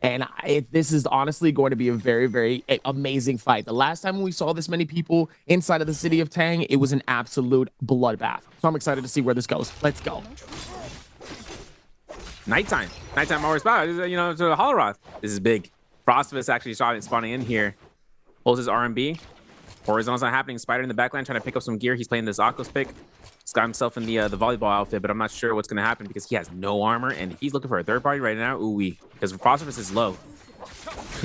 And this is honestly going to be a very, very amazing fight. The last time we saw this many people inside of the city of Tang, it was an absolute bloodbath. So I'm excited to see where this goes. Let's go. Nighttime always spot, you know, to the Holoroth. This is big. Frostvus actually spawning in here. Pulls his R&B. Horizontal's not happening. Spider in the backline trying to pick up some gear. He's playing this Akos pick. He's got himself in the volleyball outfit, but I'm not sure what's going to happen because he has no armor and he's looking for a third party right now. Ooh-wee. Because Frostvus is low.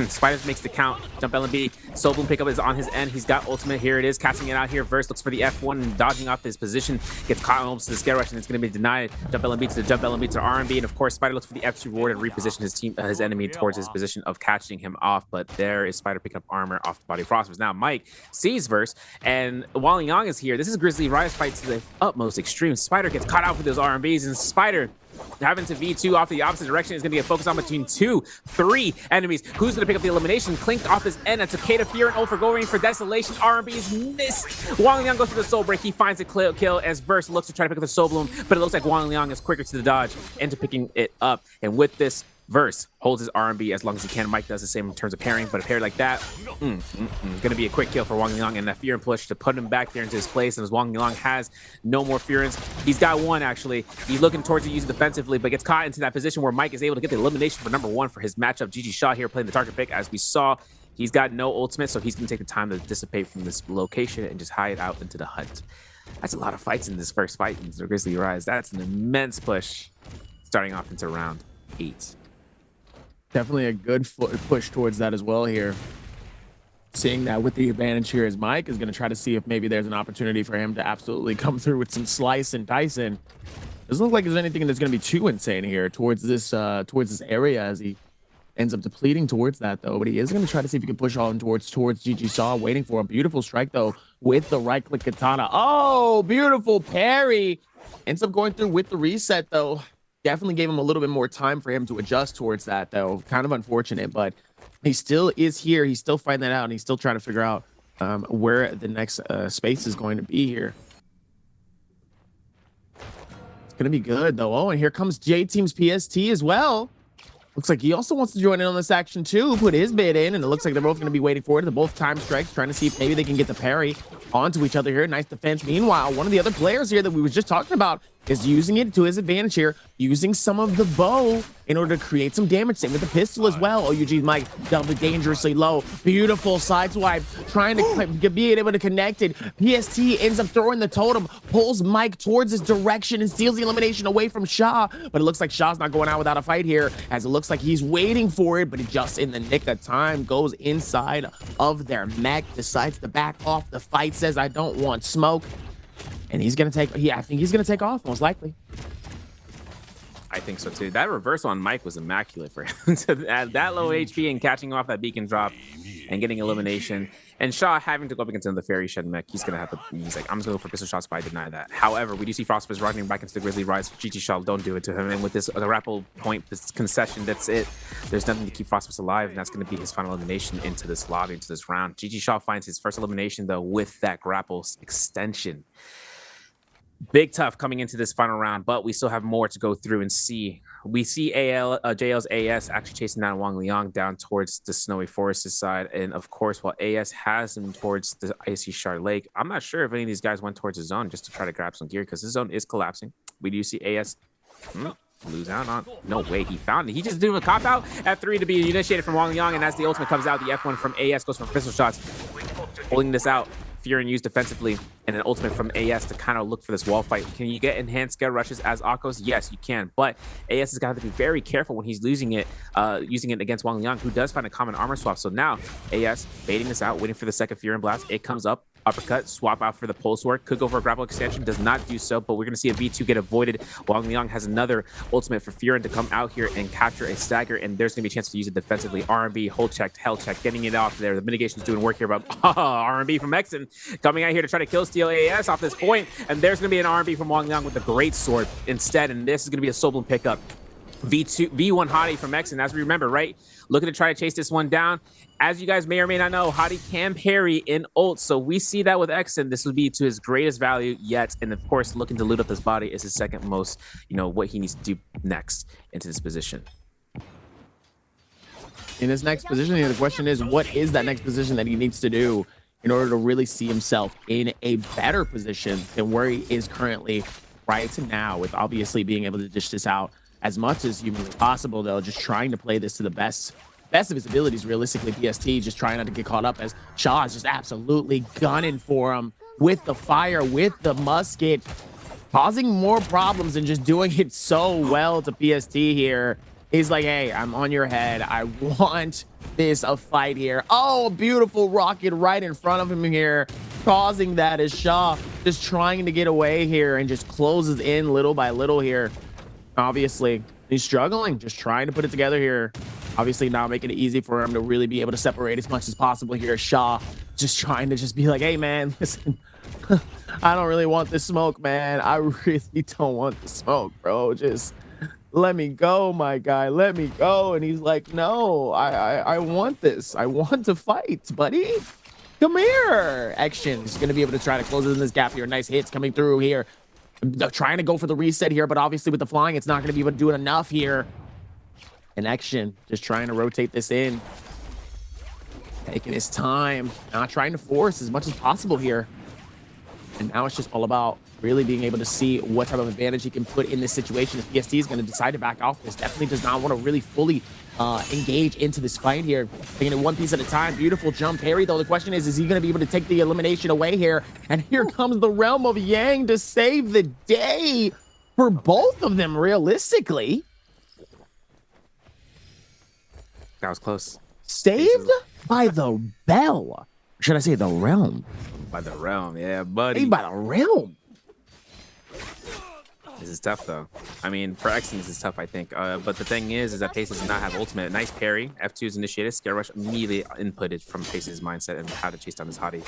Spiders makes the count. Jump LMB. Soulbloom pickup is on his end. He's got ultimate. Here it is. Casting it out here. Verse looks for the F1 and dodging off his position. Gets caught almost to the scare rush and it's going to be denied. Jump LMB to the jump LMB to R&B. And of course, Spider looks for the F2 reward and reposition his enemy towards his position of catching him off. But there is Spider picking up armor off the body of Frostverse. Now Mike sees Verse and Wang Yang is here. This is Grizzly Rise fight to the utmost extreme. Spider gets caught out with those R&Bs and Spider having to V2 off the opposite direction is going to be a focus on between 2-3 enemies. Who's going to pick up the elimination? Clinked off his end. That's Takeda Fear and Ulfer going for Desolation. R&B's missed. Wang Liang goes for the Soul Break. He finds a kill as Verse looks to try to pick up the Soul Bloom, but it looks like Wang Liang is quicker to the dodge into picking it up. And with this, Verse holds his R&B as long as he can. Mike does the same in terms of pairing, but a pair like that, gonna be a quick kill for Wang Liang and that Fear and push to put him back there into his place. And as Wang Liang has no more Fearance, he's got one actually. He's looking towards it using defensively, but gets caught into that position where Mike is able to get the elimination for number one for his matchup. GG Shaw here playing the target pick. As we saw, he's got no ultimate, so he's gonna take the time to dissipate from this location and just hide out into the hut. That's a lot of fights in this first fight in the Grizzly Rise. That's an immense push starting off into round 8. Definitely a good push towards that as well here. Seeing that with the advantage here as Mike is going to try to see if maybe there's an opportunity for him to absolutely come through with some slice and dice in. Doesn't look like there's anything that's going to be too insane here towards this area as he ends up depleting towards that though. But he is going to try to see if he can push on towards GG Shaw, waiting for a beautiful strike though with the right click katana. Oh, beautiful parry. Ends up going through with the reset though. Definitely gave him a little bit more time for him to adjust towards that, though. Kind of unfortunate, but he still is here. He's still finding that out, and he's still trying to figure out where the next space is going to be here. It's going to be good, though. Oh, and here comes J-Team's PST as well. Looks like he also wants to join in on this action, too. Put his bid in, and it looks like they're both going to be waiting for it. They're both time strikes, trying to see if maybe they can get the parry onto each other here. Nice defense. Meanwhile, one of the other players here that we were just talking about is using it to his advantage here, using some of the bow in order to create some damage. Same with the pistol as well. OUG's Mike double dangerously low. Beautiful sideswipe, trying to be able to connect it. PST ends up throwing the totem, pulls Mike towards his direction and steals the elimination away from Shaw. But it looks like Shaw's not going out without a fight here, as it looks like he's waiting for it, but it just in the nick of time goes inside of their mech, decides to back off the fight, says, I don't want smoke. And he's going to take, I think he's going to take off, most likely. I think so too. That reversal on Mike was immaculate for him to add that low HP and catching off that beacon drop and getting elimination. And Shaw having to go up against the Fairy Shed mech, he's gonna have to. He's like, I'm just gonna go for pistol shots, but I deny that. However, we do see Frostbus running back into the Grizzly Rise. GG Shaw, don't do it to him. And with this grapple point, this concession, that's it. There's nothing to keep Frostbus alive, and that's gonna be his final elimination into this lobby, into this round. GG Shaw finds his first elimination though with that grapple extension. Big tough coming into this final round, but we still have more to go through and see. We see JL's AS actually chasing down Wang Liang down towards the Snowy Forest side. And of course, while AS has him towards the Icy Shard Lake, I'm not sure if any of these guys went towards the zone just to try to grab some gear because the zone is collapsing. We do see AS lose out on. No way, he found it. He just did a cop out. F3 to be initiated from Wang Liang. And as the ultimate comes out, the F1 from AS goes for pistol shots, holding this out. Fear and use defensively, and an ultimate from AS to kind of look for this wall fight. Can you get enhanced scare rushes as Akos? Yes, you can, but AS has got to be very careful when he's using it against Wang Liang, who does find a common armor swap. So now AS baiting this out, waiting for the second Fear and Blast. It comes up, uppercut, swap out for the pulse work. Could go for a grapple extension, does not do so, but we're going to see a V2 get avoided. Wang Liang has another ultimate for Fear to come out here and capture a stagger, and there's going to be a chance to use it defensively. R&B, hold check, hell check, getting it off there. The mitigation's doing work here, but R&B from Exen coming out here to try to kill steal AS off this point, and there's going to be an R&B from Wang Liang with a great sword instead, and this is going to be a Soulbloom pickup. V1 Hottie from Exen, as we remember, right? Looking to try to chase this one down. As you guys may or may not know, Hottie can parry in ult, so we see that with Exen. This would be to his greatest value yet, and of course, looking to loot up this body is his second most, what he needs to do next into this position. in this next position here, the question is, what is that next position that he needs to do in order to really see himself in a better position than where he is currently right now, with obviously being able to dish this out as much as humanly possible, though, just trying to play this to the best of his abilities. Realistically, PST just trying not to get caught up, as Shaw is just absolutely gunning for him with the fire, with the musket, causing more problems and just doing it so well to PST here. He's like, hey, I'm on your head. I want this a fight here. Oh, beautiful rocket right in front of him here, causing that as Shaw just trying to get away here and just closes in little by little here. Obviously, he's struggling, just trying to put it together here. Obviously, not making it easy for him to really be able to separate as much as possible here. Shaw just trying to just be like, hey, man, listen, I don't really want this smoke, man. I really don't want the smoke, bro. Just let me go, my guy. Let me go. And he's like, no, I want this. I want to fight, buddy. Come here. Action's going to be able to try to close in this gap here. Nice hits coming through here. They're trying to go for the reset here, but obviously with the flying, it's not going to be able to do it enough here. And Action just trying to rotate this in. Taking his time. Not trying to force as much as possible here. And now it's just all about really being able to see what type of advantage he can put in this situation. If PST is going to decide to back off this, definitely does not want to really fully engage into this fight here. Taking it one piece at a time. Beautiful jump parry, though. The question is he going to be able to take the elimination away here? And here comes the Realm of Yang to save the day for both of them, realistically. That was close. Saved by the Bell. Should I say the Realm? By the Realm, yeah, buddy. Saved by the Realm. This is tough, though. I mean, for Exon, this is tough, I think. But the thing is that Pace does not have ultimate. Nice parry. F2 is initiated. Scare Rush immediately inputted from Pace's mindset and how to chase down his hottie.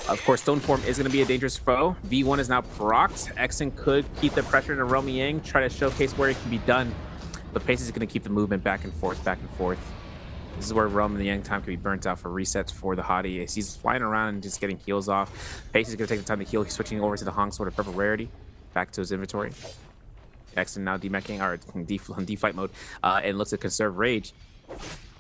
Of course, Stone Form is going to be a dangerous foe. V1 is now procced. Exon could keep the pressure in a Realm Yang, try to showcase where it can be done. But Pace is going to keep the movement back and forth, back and forth. This is where Realm and the Yang time can be burnt out for resets for the hottie. As he's flying around and just getting heals off. Pace is going to take the time to heal. He's switching over to the Hong Sword of Purple Rarity. Back to his inventory. Exon now demeching, or defight mode, and looks to conserve rage.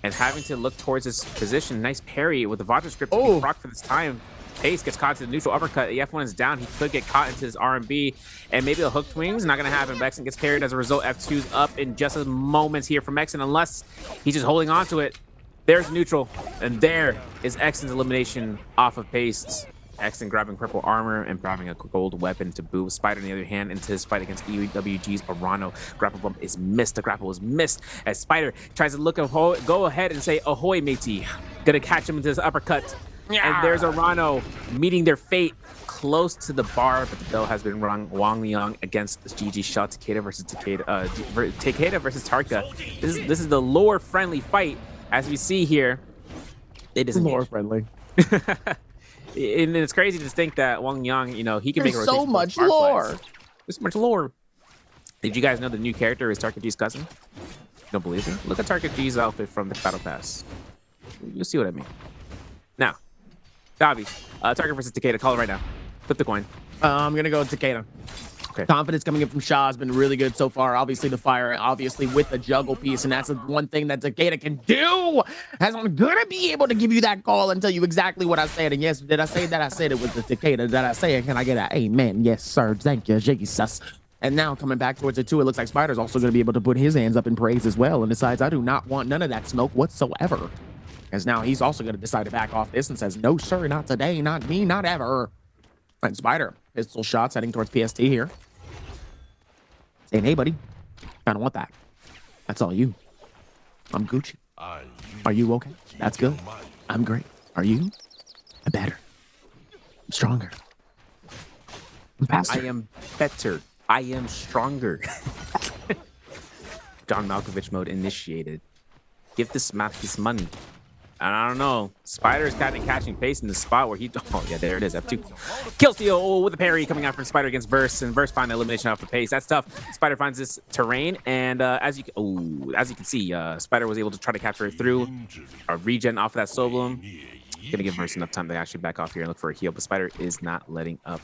And having to look towards his position. Nice parry with the Vajra script to be proc for this time. Pace gets caught to the neutral uppercut. The F1 is down. He could get caught into his R&B. And maybe the hooked wings. Not going to happen. Exon gets parried as a result. F2's up in just a moment here from Exon, unless he's just holding on to it. There's neutral. And there is Exon's elimination off of Pace. Exon grabbing purple armor and grabbing a gold weapon to boo. Spider, on the other hand, into his fight against EWG's Arano. Grapple bump is missed. The grapple was missed as Spider tries to go ahead and say, ahoy, matey. Gonna catch him into his uppercut. And there's Arano meeting their fate close to the bar, but the bell has been rung. Wang Liang against GG Shaw. Takeda versus Takeda versus Tarka. This is the lore friendly fight. As we see here, it is lore friendly. And it's crazy to think that Wang Yang, you know, he can make a rotation. So much lore. There's so much lore. Did you guys know the new character is Tarka G's cousin? Don't believe me? Look at Tarka G's outfit from the Battle Pass. You'll see what I mean. Now, Davi, Tarka versus Takeda. Call it right now. Flip the coin. I'm gonna go with Takeda. Okay. Confidence coming in from Shaw has been really good so far. Obviously, the fire, obviously with the juggle piece, and that's the one thing that Takeda can do. As I'm gonna be able to give you that call and tell you exactly what I said. And yes, did I say that? I said it was the Takeda. Did I say it? Can I get an amen? Yes, sir. Thank you, Jesus. And now coming back towards it too, it looks like Spider's also gonna be able to put his hands up in praise as well, and decides I do not want none of that smoke whatsoever. As now he's also gonna decide to back off this and says, no, sir, not today, not me, not ever. And Spider, pistol shots heading towards PST here. Saying, hey, buddy, I don't want that. That's all you. I'm Gucci. Are you okay? That's good. I'm great. Are you? I'm better. I'm stronger. I'm faster. I am better. I am stronger. John Malkovich mode initiated. Give this map his money. And I don't know. Spider's kind of catching pace in the spot where he... Oh, yeah, there it is. F2. Kill steal with a parry coming out from Spider against Verse. And Verse finds elimination off the pace. That's tough. Spider finds this terrain. And as you can see, Spider was able to try to capture it through a regen off of that Soul Bloom. Gonna give Verse enough time to actually back off here and look for a heal. But Spider is not letting up.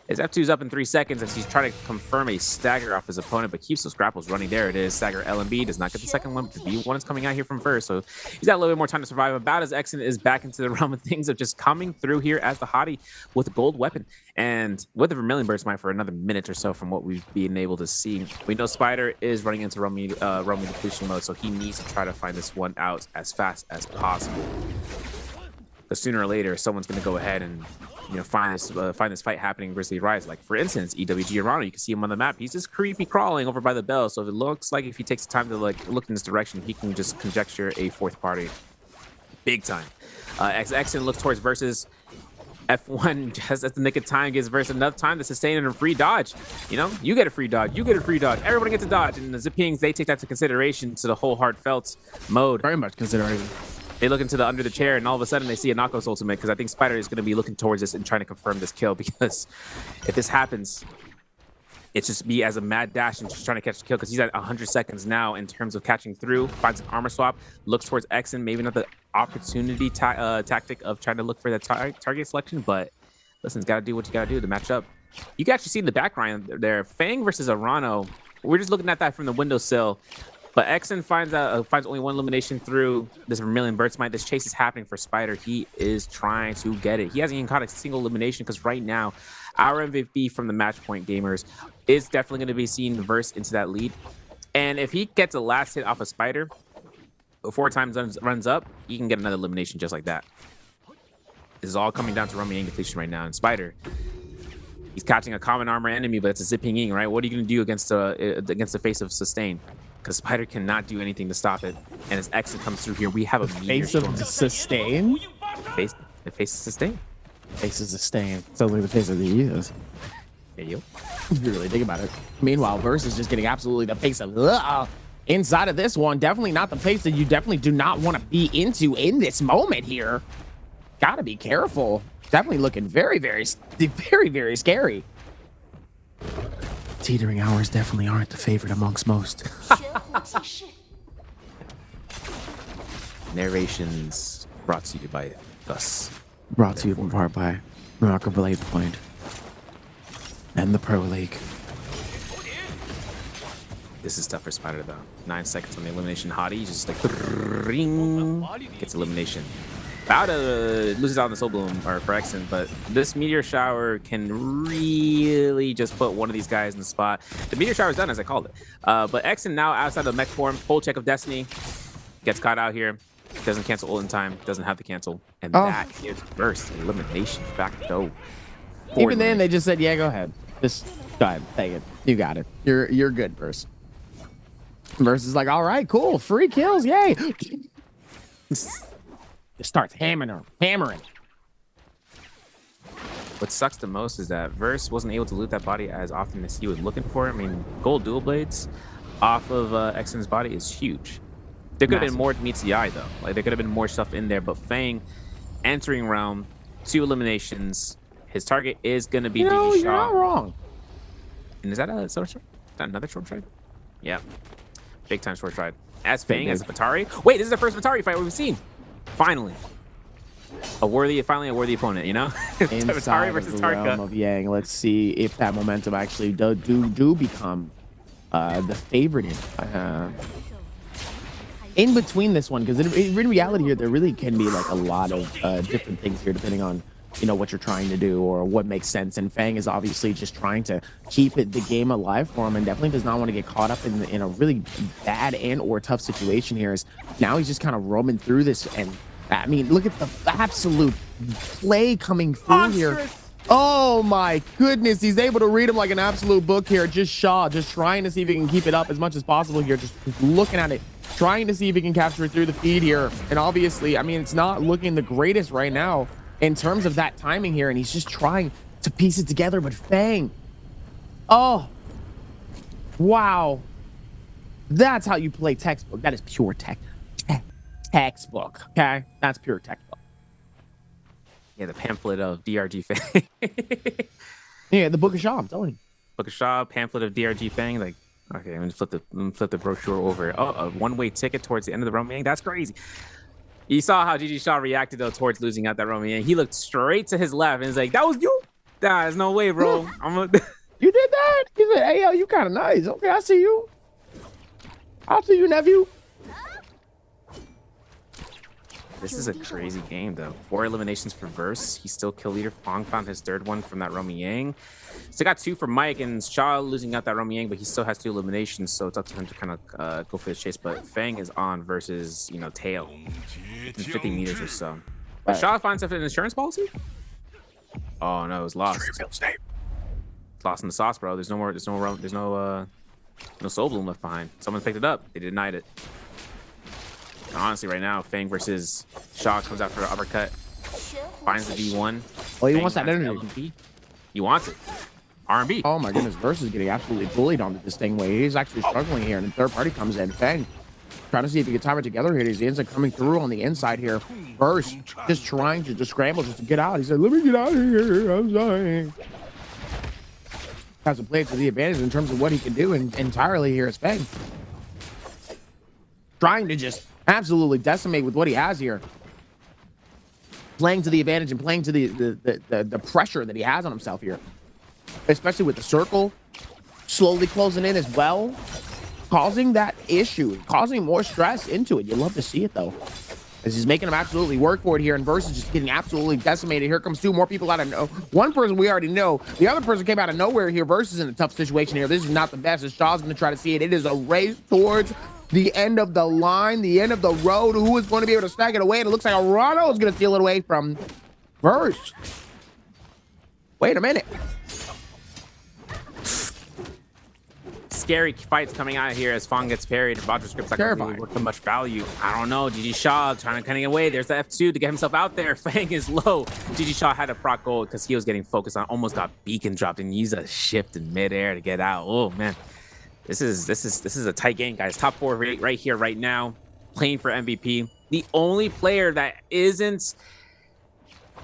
His F2's up in 3 seconds as he's trying to confirm a stagger off his opponent, but keeps those grapples running. There it is. Stagger LMB does not get the second one. The B1 is coming out here from first, so he's got a little bit more time to survive. About as Exen is back into the realm of things of just coming through here as the hottie with a gold weapon. And with the Vermilion Burst Mine for another minute or so from what we've been able to see. We know Spider is running into Romy depletion mode, so he needs to try to find this one out as fast as possible. But sooner or later, someone's going to go ahead and find this fight happening in Grizzly Rise. Like for instance, EWG Arano, you can see him on the map. He's just creepy crawling over by the bell. So if it looks like if he takes the time to like look in this direction, he can just conjecture a fourth party, big time. Exen looks towards versus F1 just at the nick of time, gives versus enough time to sustain and a free dodge. You get a free dodge, you get a free dodge. Everybody gets a dodge, and the Zippings, they take that to consideration to the whole heartfelt mode. Very much consideration. They look into the under the chair, and all of a sudden they see a Knockout's ultimate, because I think Spider is going to be looking towards this and trying to confirm this kill, because if this happens, it's just me as a mad dash and just trying to catch the kill, because he's at 100 seconds now in terms of catching through. Finds an armor swap, looks towards Exen, maybe not the opportunity tactic of trying to look for that target selection, but listen, it's got to do what you got to do to match up. You can actually see in the background there, Fang versus Arano. We're just looking at that from the windowsill. But Exen finds only one elimination through this Vermilion Burst Mine. This chase is happening for Spider. He is trying to get it. He hasn't even caught a single elimination, because right now, our MVP from the Match Point Gamers is definitely going to be seeing verse into that lead. And if he gets a last hit off of Spider before time runs up, he can get another elimination just like that. This is all coming down to Romy and depletion right now. And Spider, he's catching a common armor enemy, but it's a zipping in, right? What are you going to do against the face of sustain? Because Spider cannot do anything to stop it. And as Exen comes through here, we have a face of sustain. The face of sustain. Face of sustain. Sounds like the face of the years. Hey, yo. If you really think about it. Meanwhile, Verse is just getting absolutely the face of inside of this one. Definitely not the face that you definitely do not want to be into in this moment here. Gotta be careful. Definitely looking very, very, very, very scary. Teetering hours definitely aren't the favorite amongst most. Narrations brought to you by us. Brought to you in part by Naraka Bladepoint and the Pro League. This is tough for Spider though. 9 seconds on the elimination hottie. Just like ring, gets elimination. About to loses out on the Soul Bloom or for Exen, but this Meteor Shower can really just put one of these guys in the spot. The Meteor Shower is done, as I called it. But Exen now outside of mech form, full check of Destiny, gets caught out here, doesn't cancel ult in time, doesn't have to cancel, and that is burst elimination back though. Even then, they just said, "Yeah, go ahead, just go ahead, take it, you got it, you're good, Burst." Burst is like, "All right, cool, free kills, yay!" Just starts hammering. What sucks the most is that Verse wasn't able to loot that body as often as he was looking for. I mean, gold dual blades off of Exen's body is huge. There could have been more to meets the eye though. Like there could have been more stuff in there, but Fang entering realm, 2 eliminations. His target is gonna be DG Shaw. You're not wrong. And is that a short stride? Is that another short stride? Yeah. Big time short stride. As Fang, as a Batari. Wait, this is the first Batari fight we've seen. Finally, a worthy opponent, Inside versus of the realm of Yang. Let's see if that momentum actually do become the favorite in between this one, because in reality here there really can be like a lot of different things here depending on what you're trying to do or what makes sense. And Fang is obviously just trying to keep the game alive for him and definitely does not want to get caught up in a really bad and or tough situation here. Is now he's just kind of roaming through this, and I mean, look at the absolute play coming through here. Oh my goodness, he's able to read him like an absolute book here. Just Shaw, just trying to see if he can keep it up as much as possible here. Just looking at it, trying to see if he can capture it through the feed here. And obviously, I mean, it's not looking the greatest right now in terms of that timing here, and he's just trying to piece it together. But Fang, oh wow, that's how you play textbook. That is pure textbook. Okay, that's pure textbook. Yeah, the pamphlet of DRG Fang. Yeah, the Book of Shaw, I'm telling you. Book of Shaw, pamphlet of DRG Fang. Like, okay, I'm gonna flip the brochure over. Oh, a one-way ticket towards the end of the Romy. That's crazy. You saw how GG Shaw reacted though towards losing out that Romy. He looked straight to his left and he's like, "That was you." Nah, there's no way, bro. You did that? He said, hey, yo, you kind of nice. Okay, I see you. I'll see you, nephew. This is a crazy game, though. 4 eliminations for Verse. He's still kill leader. Fong found his 3rd one from that Romy Yang. Still got 2 for Mike, and Shaw losing out that Romy Yang, but he still has 2 eliminations, so it's up to him to kind of go for the chase. But Fang is on versus, you know, Tail in 50 meters or so. But Shaw finds an insurance policy? Oh, no, it was lost. It's lost in the sauce, bro. There's no soul bloom left behind. Someone picked it up. They denied it. Honestly, right now, Fang versus Shaw comes out for an uppercut. Finds the V1. Oh, he Fang wants that energy. LMP. He wants it. R&B. Oh my goodness, Verse is getting absolutely bullied onto this thing where he's actually struggling here, and the third party comes in. Fang trying to see if he can time it together here. He ends up coming through on the inside here. Verse just trying to just scramble just to get out. He said, let me get out of here. I'm sorry. Has to play to the advantage in terms of what he can do entirely here as Fang. Trying to just absolutely decimate with what he has here. Playing to the advantage and playing to the pressure that he has on himself here. Especially with the circle slowly closing in as well. Causing that issue, causing more stress into it. You love to see it though. As he's making him absolutely work for it here, and Verse is just getting absolutely decimated. Here comes 2 more people out of no. One person we already know. The other person came out of nowhere here. Verse is in a tough situation here. This is not the best, as Shaw's going to try to see it. It is a race towards the end of the line, the end of the road. Who is going to be able to snag it away? And it looks like Arano is going to steal it away from Verse. Wait a minute. Scary fights coming out of here as Fong gets parried. Roger Script's not going to really work with much value. I don't know. GG Shaw trying to kind of get away. There's the F2 to get himself out there. Fang is low. GG Shaw had a proc gold because he was getting focused on, almost got beacon dropped and used a shift in midair to get out. Oh man, this is a tight game, guys. Top 4 right here, right now, playing for MVP. The only player that isn't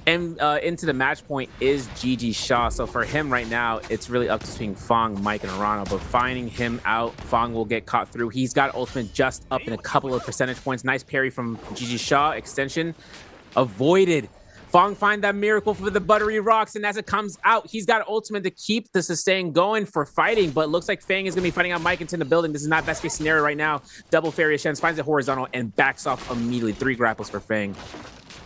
into the match point is GG Shaw. So for him right now, it's really up between Fong, Mike, and Arano. But finding him out, Fong will get caught through. He's got ultimate just up in a couple of percentage points. Nice parry from GG Shaw. Extension avoided. Fong find that miracle for the buttery rocks, and as it comes out, he's got ultimate to keep the sustain going for fighting, but looks like Fang is going to be fighting out Mike into the building. This is not best case scenario right now. Double Fairy Shens finds it horizontal and backs off immediately. 3 grapples for Fang.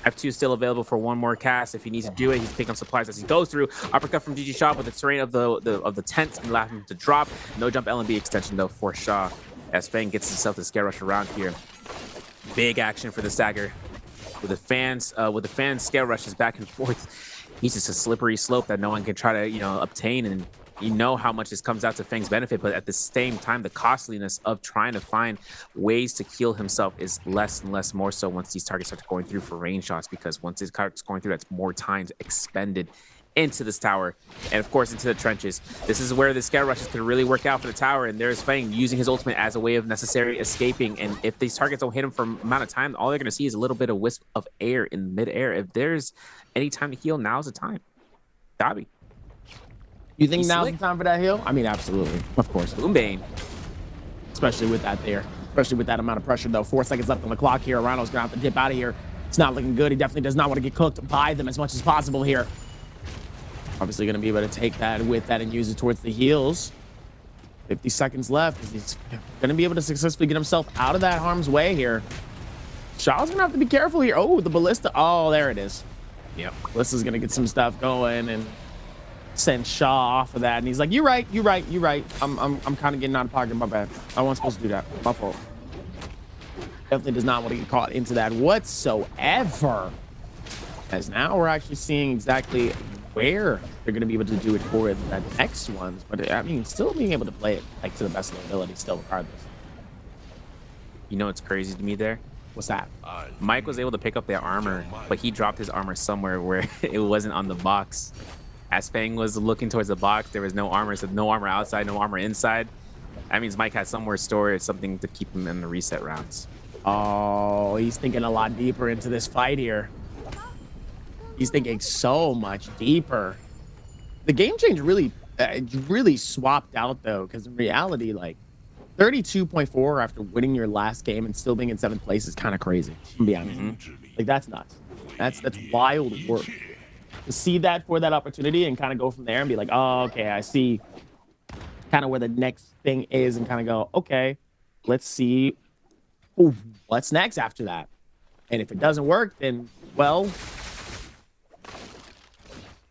F2 still available for 1 more cast if he needs to do it. He's picking up supplies as he goes through. Uppercut from GG Shaw with the terrain of the tent and allow him to drop. No jump LMB extension though for Shaw as Fang gets himself the scare rush around here. Big action for the stagger. With the fans scare rushes back and forth. He's just a slippery slope that no one can try to, you know, obtain, and you know how much this comes out to Fang's benefit, but at the same time, the costliness of trying to find ways to heal himself is less and less more so once these targets start going through for range shots, because once this target's going through, that's more time expended into this tower and of course into the trenches. This is where the scare rushes could really work out for the tower, and there's Fang using his ultimate as a way of necessary escaping, and if these targets don't hit him for an amount of time, all they're going to see is a little bit of wisp of air in midair. If there's any time to heal, now's the time. Dobby. You think now's the time for that heal? I mean, absolutely. Of course. Boombane. Especially with that there. Especially with that amount of pressure, though. 4 seconds left on the clock here. Arano's going to have to dip out of here. It's not looking good. He definitely does not want to get cooked by them as much as possible here. Obviously going to be able to take that with that and use it towards the heals. 50 seconds left. He's going to be able to successfully get himself out of that harm's way here. Shaw's going to have to be careful here. Oh, the ballista. Oh, there it is. Yep. Ballista's going to get some stuff going and send Shaw off of that, and he's like, you're right. I'm kind of getting out of pocket. My bad. I wasn't supposed to do that. My fault. Definitely does not want to get caught into that whatsoever. As now we're actually seeing exactly where they're going to be able to do it for the next ones, but I mean, still being able to play it like to the best of their ability, still regardless. You know what's crazy to me there? What's that? Mike was able to pick up their armor, but he dropped his armor somewhere where it wasn't on the box. As Fang was looking towards the box, there was no armor, so no armor outside, no armor inside. That means Mike had somewhere stored something to keep him in the reset rounds. Oh, he's thinking a lot deeper into this fight here. He's thinking so much deeper. The game change really swapped out though, because in reality, like 32.4 after winning your last game and still being in 7th place is kind of crazy, to be honest. Like that's nuts. That's wild work. to see that for that opportunity and kind of go from there and be like, oh, okay, I see kind of where the next thing is, and kind of go, okay, let's see what's next after that. And if it doesn't work, then, well,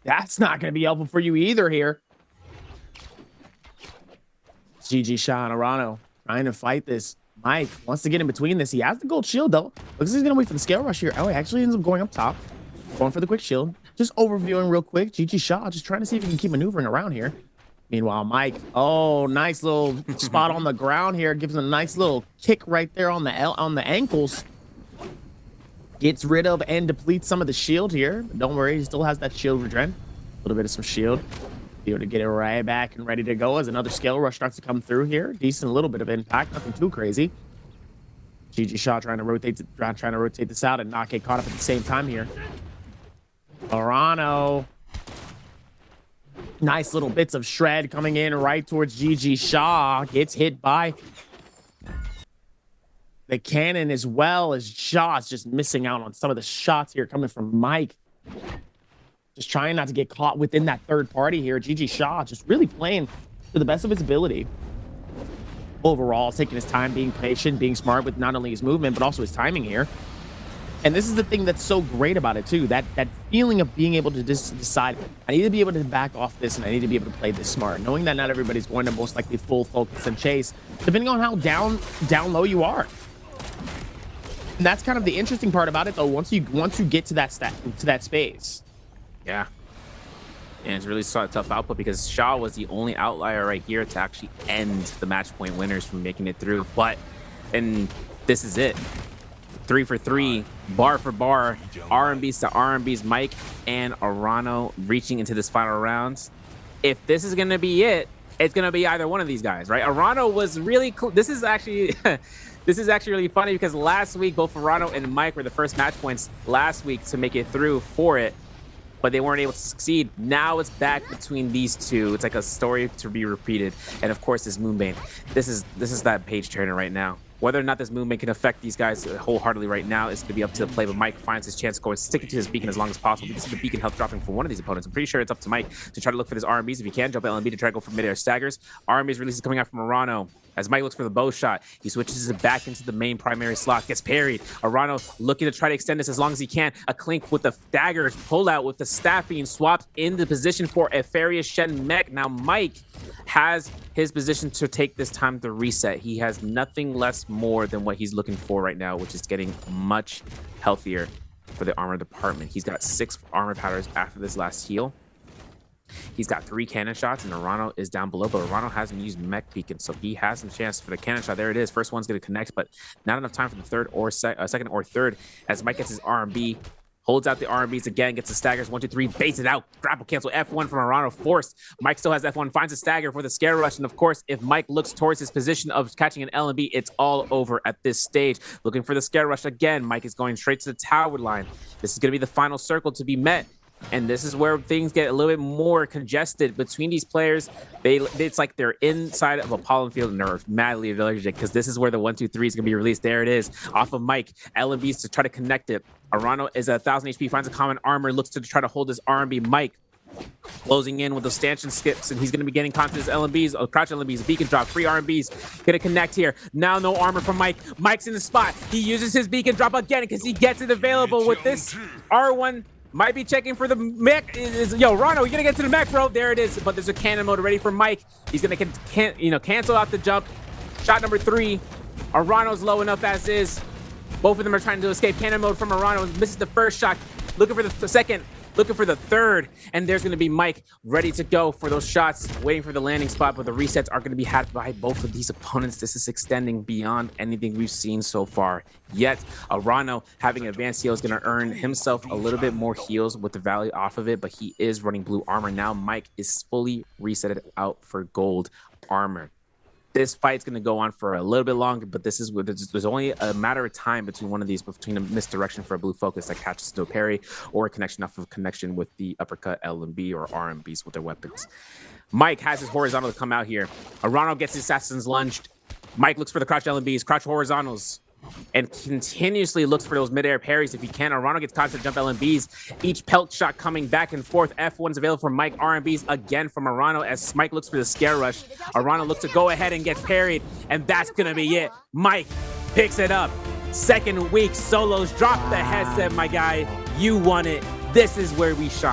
that's not going to be helpful for you either here. GG Sha and Arano trying to fight this. Mike wants to get in between this. He has the gold shield, though. Looks like he's going to wait for the scale rush here. Oh, he actually ends up going up top. Going for the quick shield. Just overviewing real quick. GG Sha just trying to see if he can keep maneuvering around here. Meanwhile, Mike, oh, nice little spot on the ground here. Gives him a nice little kick right there on the ankles. Gets rid of and depletes some of the shield here. But don't worry, he still has that shield regen. A little bit of some shield. Be able to get it right back and ready to go as another scale rush starts to come through here. Decent little bit of impact, nothing too crazy. GG Shaw trying to rotate this out and not get caught up at the same time here. Arano. Nice little bits of shred coming in right towards GG Shaw. Gets hit by the cannon as well, as Shaw's just missing out on some of the shots here coming from Mike. Just trying not to get caught within that third party here. GG Shaw just really playing to the best of his ability. Overall, taking his time, being patient, being smart with not only his movement, but also his timing here. And this is the thing that's so great about it, too. That feeling of being able to just decide, I need to be able to back off this, and I need to be able to play this smart. Knowing that not everybody's going to most likely full focus and chase, depending on how down low you are. And that's kind of the interesting part about it, though, once you get to that space. Yeah. And it's really a tough output because Shaw was the only outlier right here to actually end the match point winners from making it through. And this is it. 3 for 3, bar for bar, RMBs to RMBs, Mike and Arano reaching into this final round. If this is going to be it, it's going to be either one of these guys, right? Arano was really cool. This is actually really funny because last week, both Arano and Mike were the first match points last week to make it through for it, but they weren't able to succeed. Now it's back between these two. It's like a story to be repeated. And of course, this Moonbane. This is that page turner right now. Whether or not this movement can affect these guys wholeheartedly right now is going to be up to the play, but Mike finds his chance going, sticking to his beacon as long as possible. You can see the beacon health dropping for one of these opponents. I'm pretty sure it's up to Mike to try to look for this RMBs if he can. Jump LMB to try to go for midair staggers. RMBs releases coming out from Arano. As Mike looks for the bow shot, he switches it back into the main primary slot, gets parried. Arano looking to try to extend this as long as he can. A clink with the daggers, pull out with the staff being swapped into position for a Farius Shen mech. Now Mike has his position to take this time to reset. He has nothing less more than what he's looking for right now, which is getting much healthier for the armor department. He's got 6 armor powders after this last heal. He's got 3 cannon shots, and Arano is down below, but Arano hasn't used mech beacon, so he has some chance for the cannon shot. There it is. First one's going to connect, but not enough time for the second or third, as Mike gets his RMB, holds out the RMBs again, gets the staggers, 1, 2, 3, baits it out, grapple cancel, F1 from Arano, forced. Mike still has F1, finds a stagger for the scare rush, and of course, if Mike looks towards his position of catching an LMB, it's all over at this stage. Looking for the scare rush again, Mike is going straight to the tower line. This is going to be the final circle to be met. And this is where things get a little bit more congested between these players. It's like they're inside of a pollen field and they're madly allergic because this is where the 1, 2, 3 is going to be released. There it is. Off of Mike. LMBs to try to connect it. Arano is at 1,000 HP, finds a common armor, looks to try to hold his RMB. Mike closing in with those stanchion skips, and he's going to be getting onto his LMBs. Oh, crouch LMBs, beacon drop, 3 RMBs. Going to connect here. Now no armor from Mike. Mike's in the spot. He uses his beacon drop again because he gets it available with this R1. Might be checking for the mech. Yo, Rano, you gonna get to the mech, bro? There it is. But there's a cannon mode ready for Mike. He's gonna cancel out the jump. Shot number 3. Arano's low enough as is. Both of them are trying to escape. Cannon mode from Arano. Misses the first shot. Looking for the second. Looking for the third. And there's gonna be Mike ready to go for those shots. Waiting for the landing spot. But the resets are gonna be had by both of these opponents. This is extending beyond anything we've seen so far. Yet, Arano having advanced heal is going to earn himself a little bit more heals with the value off of it, but he is running blue armor. Now Mike is fully resetted out for gold armor. This fight's going to go on for a little bit longer, but this is there's only a matter of time between one of these, between a misdirection for a blue focus that catches no parry or a connection off of connection with the uppercut LMB or RMBs with their weapons. Mike has his horizontal to come out here. Arano gets his assassin's lunged. Mike looks for the crouch LMBs, crouch horizontals. and continuously looks for those midair parries if he can. Arano gets constant jump LMBs. Each pelt shot coming back and forth. F1's available from Mike. RMBs again from Arano as Mike looks for the scare rush. Arano looks to go ahead and get parried, and that's going to be it. Mike picks it up. Second week solos. Drop the headset, my guy. You won it. This is where we shine.